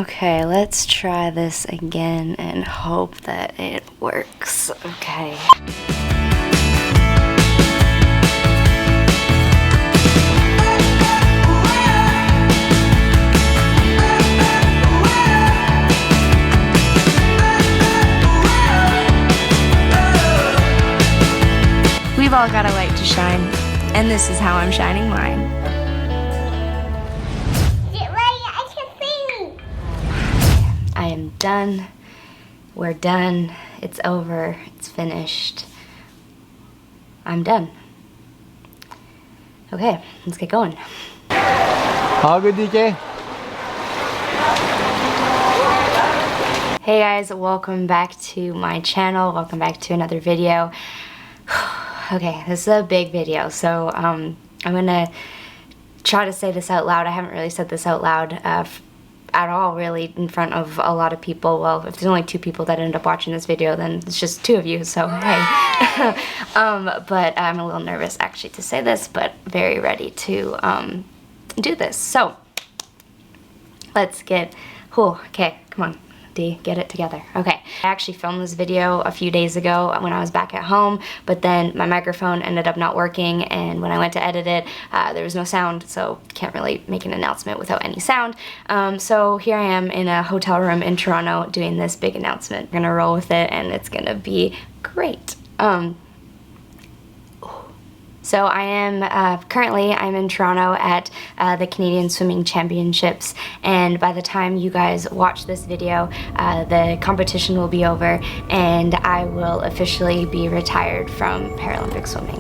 Okay, let's try this again and hope that it works. Okay. We've all got a light to shine, and this is how I'm shining mine. I am done. We're done. It's over. It's finished. I'm done. Okay, let's get going. All good, DK? Hey guys, welcome back to my channel. Welcome back to another video. Okay, this is a big video, so I'm gonna try to say this out loud. I haven't really said this out loud at all really in front of a lot of people. Well, if there's only 2 people that end up watching this video, then it's just 2 of you, so hey. But I'm a little nervous actually to say this, but very ready to do this. So let's get, okay, come on D, get it together. Okay, I actually filmed this video a few days ago when I was back at home, but then my microphone ended up not working, and when I went to edit it, there was no sound, so can't really make an announcement without any sound. So here I am in a hotel room in Toronto doing this big announcement. We're gonna roll with it, and it's gonna be great. So I am, currently I'm in Toronto at the Canadian Swimming Championships, and by the time you guys watch this video, the competition will be over and I will officially be retired from Paralympic swimming.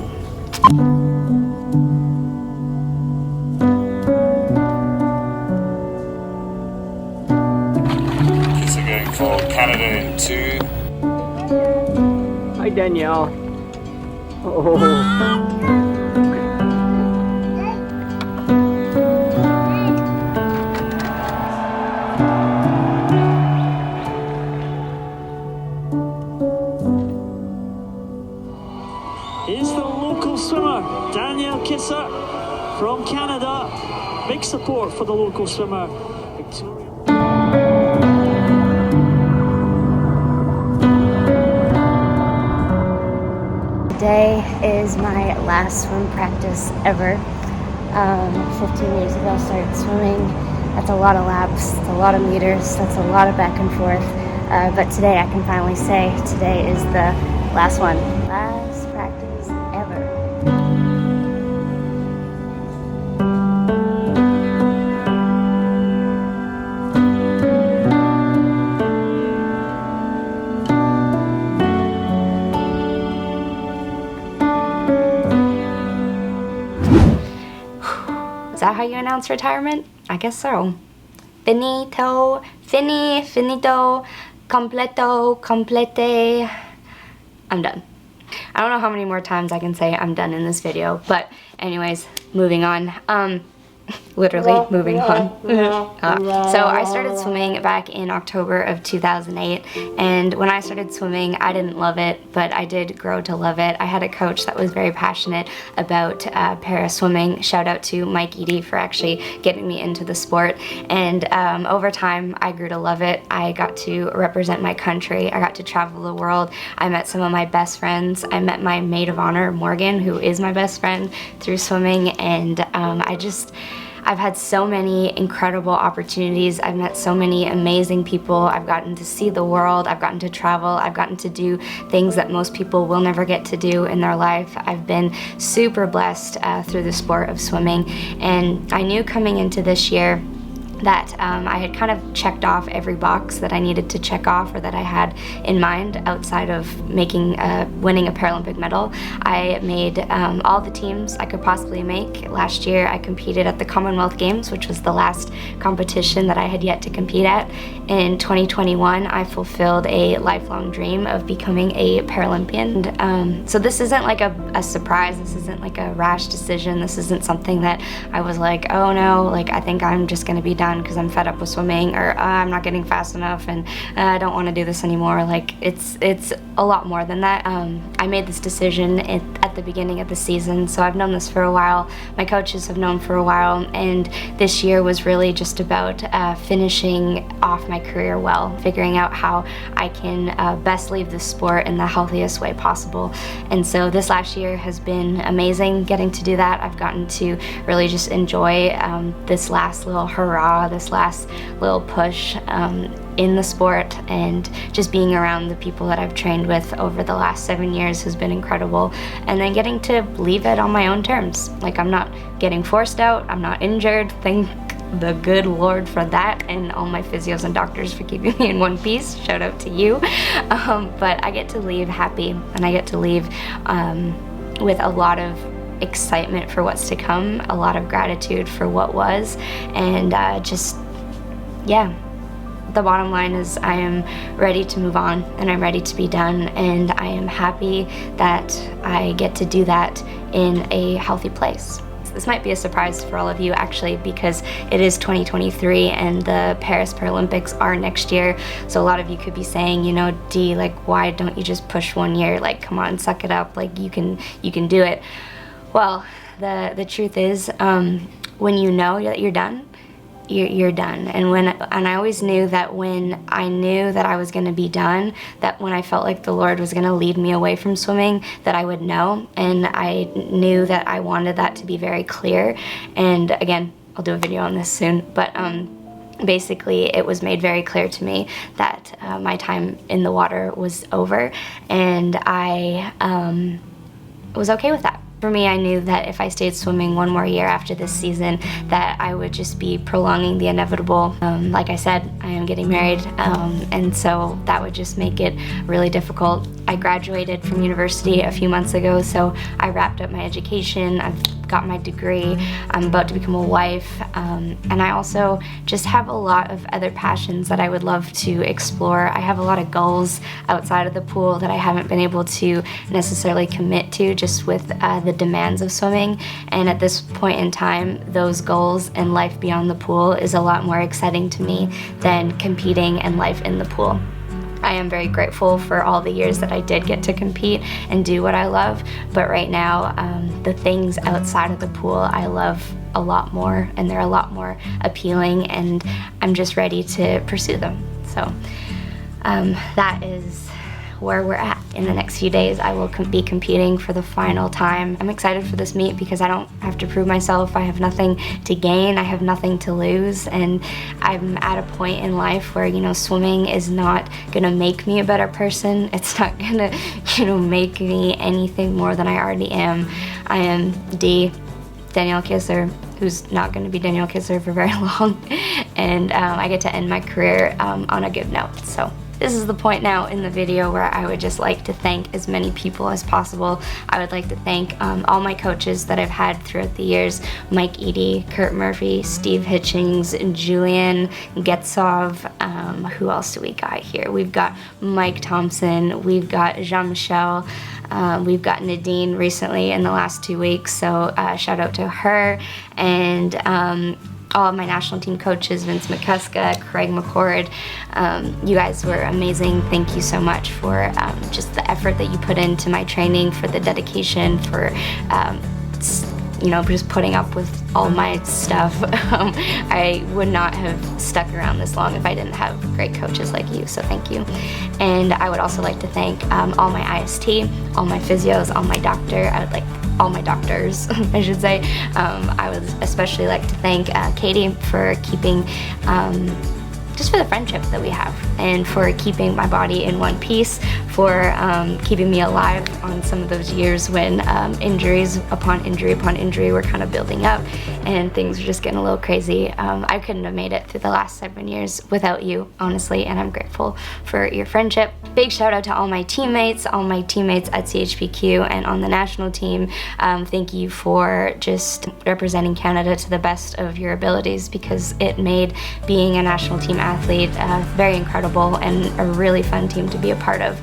So going for Canada in 2. Hi, Danielle. Oh. Is the local swimmer, Danielle Kisser from Canada. Big support for the local swimmer, Victoria. Today is my last swim practice ever. 15 years ago I started swimming. That's a lot of laps, that's a lot of meters, that's a lot of back and forth. But today I can finally say today is the last one. Last practice ever. Is that how you announce retirement? I guess so. Finito, finito, completo, complete. I'm done. I don't know how many more times I can say I'm done in this video, but anyways, moving on. Literally moving on. So I started swimming back in October of 2008, and when I started swimming I didn't love it, but I did grow to love it. I had a coach that was very passionate about para swimming. Shout out to Mike Edie for actually getting me into the sport, and over time I grew to love it. I got to represent my country, I got to travel the world, I met some of my best friends, I met my maid of honor Morgan, who is my best friend, through swimming, and I've had so many incredible opportunities. I've met so many amazing people. I've gotten to see the world. I've gotten to travel. I've gotten to do things that most people will never get to do in their life. I've been super blessed through the sport of swimming. And I knew coming into this year that I had kind of checked off every box that I needed to check off, or that I had in mind outside of winning a Paralympic medal. I made all the teams I could possibly make. Last year I competed at the Commonwealth Games, which was the last competition that I had yet to compete at. In 2021 I fulfilled a lifelong dream of becoming a Paralympian. So this isn't like a surprise, this isn't like a rash decision, this isn't something that I was like, oh no, like I think I'm just gonna be done done because I'm fed up with swimming, or I'm not getting fast enough and I don't want to do this anymore. Like, it's a lot more than that. I made this decision at the beginning of the season, so I've known this for a while. My coaches have known for a while, and this year was really just about finishing off my career well, figuring out how I can best leave the sport in the healthiest way possible. And so this last year has been amazing getting to do that. I've gotten to really just enjoy this last little hurrah, this last little push in the sport, and just being around the people that I've trained with over the last 7 years has been incredible. And then getting to leave it on my own terms. Like, I'm not getting forced out, I'm not injured, thank the good Lord for that, and all my physios and doctors for keeping me in one piece. Shout out to you. But I get to leave happy, and I get to leave with a lot of excitement for what's to come, a lot of gratitude for what was, and yeah. The bottom line is I am ready to move on, and I'm ready to be done, and I am happy that I get to do that in a healthy place. This might be a surprise for all of you, actually, because it is 2023 and the Paris Paralympics are next year. So a lot of you could be saying, you know, Dee, like, why don't you just push 1 year? Like, come on, suck it up. Like, you can do it. Well, the truth is, when you know that you're done, you're done. And I always knew that when I knew that I was going to be done, that when I felt like the Lord was going to lead me away from swimming, that I would know. And I knew that I wanted that to be very clear. And again, I'll do a video on this soon, but basically it was made very clear to me that my time in the water was over, and I was okay with that. For me, I knew that if I stayed swimming 1 more year after this season, that I would just be prolonging the inevitable. Like I said, I am getting married, and so that would just make it really difficult. I graduated from university a few months ago, so I wrapped up my education. I've got my degree. I'm about to become a wife, and I also just have a lot of other passions that I would love to explore. I have a lot of goals outside of the pool that I haven't been able to necessarily commit to, just with the demands of swimming. And at this point in time, those goals and life beyond the pool is a lot more exciting to me than competing and life in the pool. I am very grateful for all the years that I did get to compete and do what I love, but right now, the things outside of the pool I love a lot more, and they're a lot more appealing, and I'm just ready to pursue them. So that is where we're at. In the next few days, I will be competing for the final time. I'm excited for this meet because I don't have to prove myself. I have nothing to gain. I have nothing to lose. And I'm at a point in life where, you know, swimming is not gonna make me a better person. It's not gonna, you know, make me anything more than I already am. I am Danielle Kisser, who's not gonna be Danielle Kisser for very long. And I get to end my career on a good note. So this is the point now in the video where I would just like to thank as many people as possible. I would like to thank all my coaches that I've had throughout the years: Mike Eady, Kurt Murphy, Steve Hitchings, Julian Getsov. Who else do we got here? We've got Mike Thompson, we've got Jean-Michel, we've got Nadine recently in the last 2 weeks, so shout out to her. And all of my national team coaches, Vince McCuska, Craig McCord. You guys were amazing. Thank you so much for just the effort that you put into my training, for the dedication, for you know, just putting up with all my stuff. I would not have stuck around this long if I didn't have great coaches like you, so thank you. And I would also like to thank all my IST, all my physios, all my all my doctors, I should say. I would especially like to thank Katie for keeping, just for the friendship that we have, and for keeping my body in one piece, for keeping me alive on some of those years when injuries upon injury upon injury were kind of building up and things were just getting a little crazy. I couldn't have made it through the last 7 years without you, honestly, and I'm grateful for your friendship. Big shout out to all my teammates at CHPQ and on the national team. Thank you for just representing Canada to the best of your abilities, because it made being a national team athlete very incredible and a really fun team to be a part of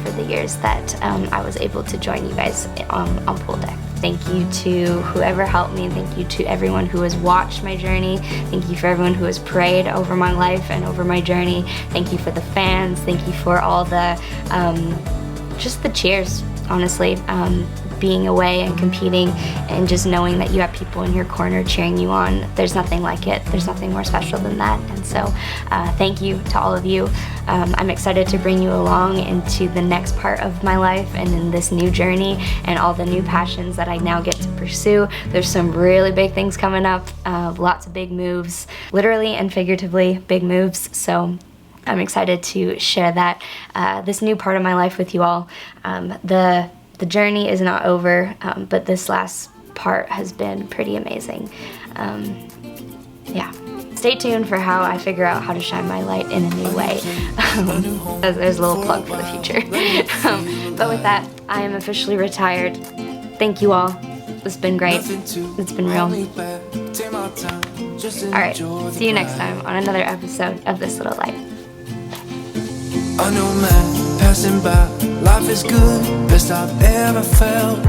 for the years that I was able to join you guys on pool deck. Thank you to whoever helped me. Thank you to everyone who has watched my journey. Thank you for everyone who has prayed over my life and over my journey. Thank you for the fans. Thank you for all the, just the cheers, honestly. Being away and competing and just knowing that you have people in your corner cheering you on. There's nothing like it. There's nothing more special than that. And so thank you to all of you. I'm excited to bring you along into the next part of my life and in this new journey and all the new passions that I now get to pursue. There's some really big things coming up, lots of big moves, literally and figuratively big moves. So I'm excited to share that, this new part of my life with you all. The journey is not over, but this last part has been pretty amazing. Yeah. Stay tuned for how I figure out how to shine my light in a new way. There's a little plug for the future. But with that, I am officially retired. Thank you all. It's been great. It's been real. Alright, see you next time on another episode of This Little Life. A new man passing by, life is good, best I've ever felt.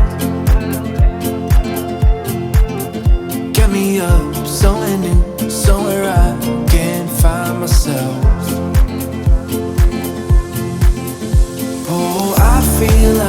Get me up, somewhere new, somewhere I can find myself. Oh, I feel